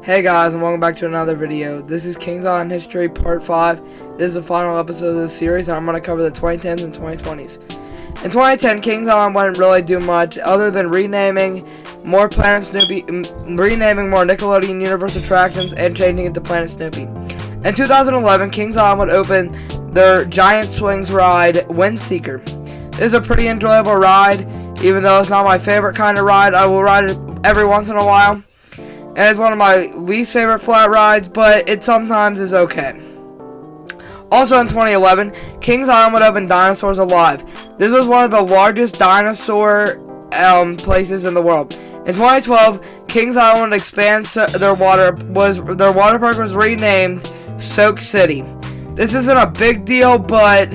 Hey guys, and welcome back to another video. This is Kings Island History Part 5. This is the final episode of the series, and I'm going to cover the 2010s and 2020s. In 2010, Kings Island wouldn't really do much other than renaming more Planet Snoopy, renaming more Nickelodeon Universe attractions, and changing it to Planet Snoopy. In 2011, Kings Island would open their Giant Swings ride, Windseeker. This is a pretty enjoyable ride, even though it's not my favorite kind of ride. I will ride it every once in a while. And it's one of my least favorite flat rides, but it sometimes is okay. Also in 2011, Kings Island would open Dinosaurs Alive. This was one of the largest dinosaur places in the world. In 2012, Kings Island would expand their water park was renamed Soak City. This isn't a big deal, but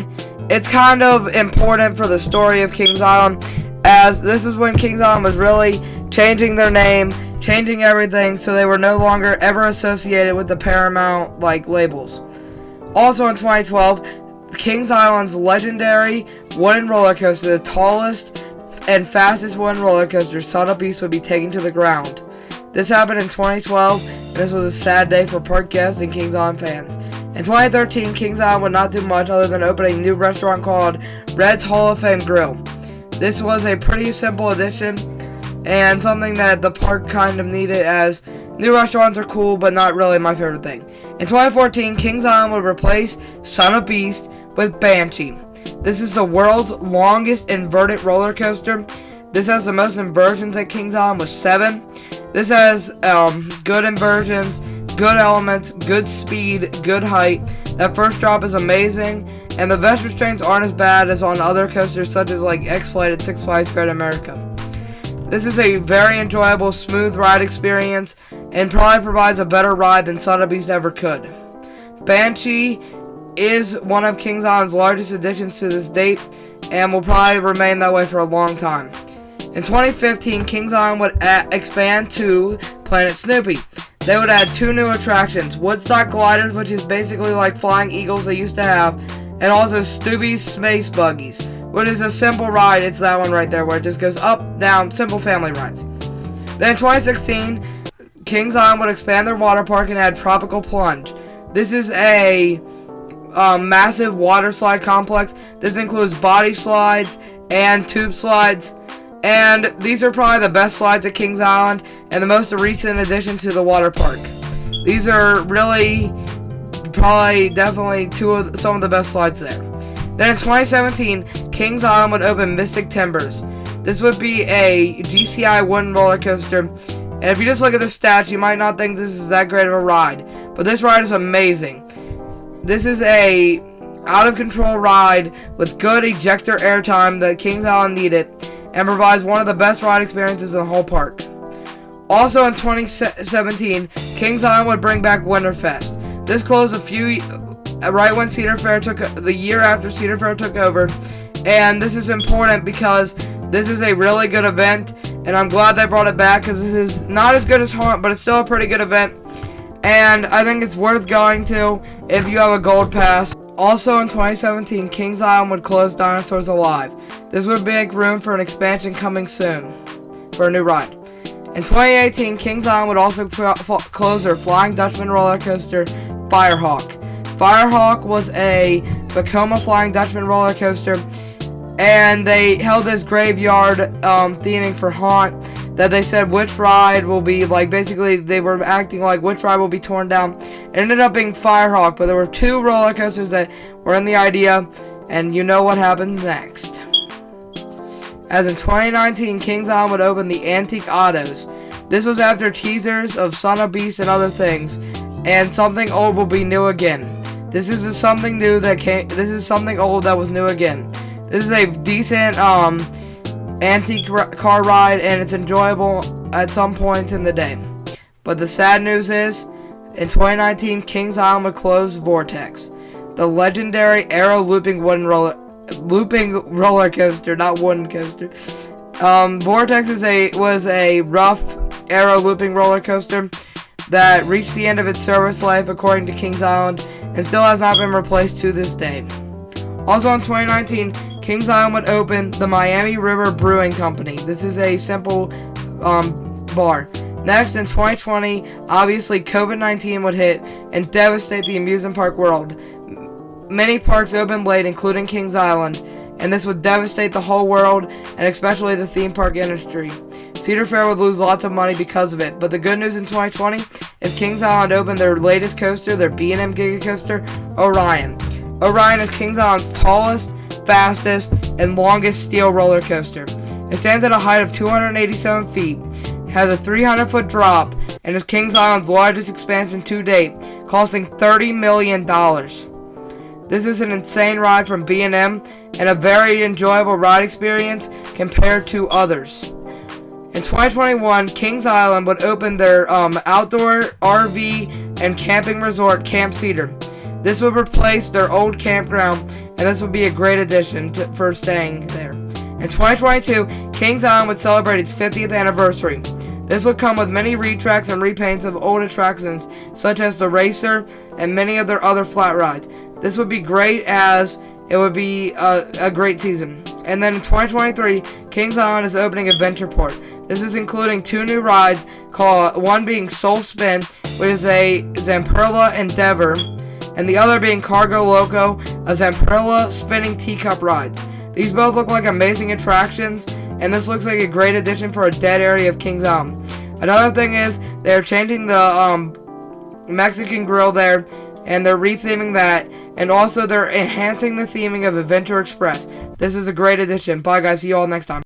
it's kind of important for the story of Kings Island, as this is when Kings Island was really changing their name, changing everything, so they were no longer ever associated with the Paramount labels. Also in 2012, Kings Island's legendary wooden roller coaster, the tallest and fastest wooden roller coaster, Sotheby's, would be taken to the ground. This happened in 2012, and this was a sad day for park guests and Kings Island fans. In 2013, Kings Island would not do much other than open a new restaurant called Red's Hall of Fame Grill. This was a pretty simple addition, and something that the park kind of needed, as new restaurants are cool, but not really my favorite thing. In 2014, Kings Island would replace Son of Beast with Banshee. This is the world's longest inverted roller coaster. This has the most inversions at Kings Island with 7. This has good inversions, good elements, good speed, good height. That first drop is amazing, and the vest restraints aren't as bad as on other coasters such as X-Flight at Six Flags Great America. This is a very enjoyable, smooth ride experience, and probably provides a better ride than Sotheby's ever could. Banshee is one of Kings Island's largest additions to this date, and will probably remain that way for a long time. In 2015, Kings Island would expand to Planet Snoopy. They would add 2 new attractions, Woodstock Gliders, which is basically like flying eagles they used to have, and also Snoopy's Space Buggies, which is a simple ride. It's that one right there where it just goes up, down, simple family rides. Then in 2016, Kings Island would expand their water park and add Tropical Plunge. This is a massive water slide complex. This includes body slides and tube slides, and these are probably the best slides at Kings Island and the most recent addition to the water park. These are really definitely some of the best slides there. Then in 2017, Kings Island would open Mystic Timbers. This would be a GCI wooden roller coaster, and if you just look at the stats, you might not think this is that great of a ride, but this ride is amazing. This is a out-of-control ride with good ejector airtime that Kings Island needed, and provides one of the best ride experiences in the whole park. Also in 2017, Kings Island would bring back Winterfest. This closed right when Cedar Fair the year after Cedar Fair took over, and this is important because this is a really good event, and I'm glad they brought it back, because this is not as good as Haunt, but it's still a pretty good event, and I think it's worth going to if you have a gold pass. Also in 2017, Kings Island would close Dinosaurs Alive. This would make room for an expansion coming soon for a new ride. In 2018, Kings Island would also close their Flying Dutchman roller coaster, Firehawk. Firehawk was a Vekoma Flying Dutchman roller coaster, and they held this graveyard theming for Haunt, that they said which ride will be, basically they were acting like which ride will be torn down. It ended up being Firehawk, but there were 2 roller coasters that were in the idea, and you know what happened next. As in 2019, Kings Island would open the Antique Autos. This was after teasers of Son of Beast and other things, and something old will be new again. This is something new that this is something old that was new again. This is a decent antique car ride, and it's enjoyable at some points in the day. But the sad news is, in 2019, Kings Island would close Vortex, the legendary arrow looping roller coaster, not wooden coaster. Vortex was a rough arrow looping roller coaster that reached the end of its service life according to Kings Island, and still has not been replaced to this day. Also in 2019, Kings Island would open the Miami River Brewing Company. This is a simple bar. Next, in 2020, obviously COVID-19 would hit and devastate the amusement park world. Many parks opened late, including Kings Island, and this would devastate the whole world, and especially the theme park industry. Cedar Fair would lose lots of money because of it, but the good news in 2020 is Kings Island opened their latest coaster, their B&M Giga Coaster, Orion. Orion is Kings Island's tallest, fastest, and longest steel roller coaster. It stands at a height of 287 feet, has a 300-foot drop, and is Kings Island's largest expansion to date, costing $30 million. This is an insane ride from B&M and a very enjoyable ride experience compared to others. In 2021, Kings Island would open their outdoor RV and camping resort, Camp Cedar. This would replace their old campground, and this would be a great addition for staying there. In 2022, Kings Island would celebrate its 50th anniversary. This would come with many retracks and repaints of old attractions, such as the Racer and many of their other flat rides. This would be great, as it would be a great season. And then in 2023, Kings Island is opening Adventureport. This is including 2 new rides, one being Soul Spin, which is a Zamperla Endeavor, and the other being Cargo Loco, a Zamperla spinning teacup ride. These both look like amazing attractions, and this looks like a great addition for a dead area of Kings Island. Another thing is, they're changing the Mexican grill there, and they're retheming that, and also they're enhancing the theming of Adventure Express. This is a great addition. Bye guys, see you all next time.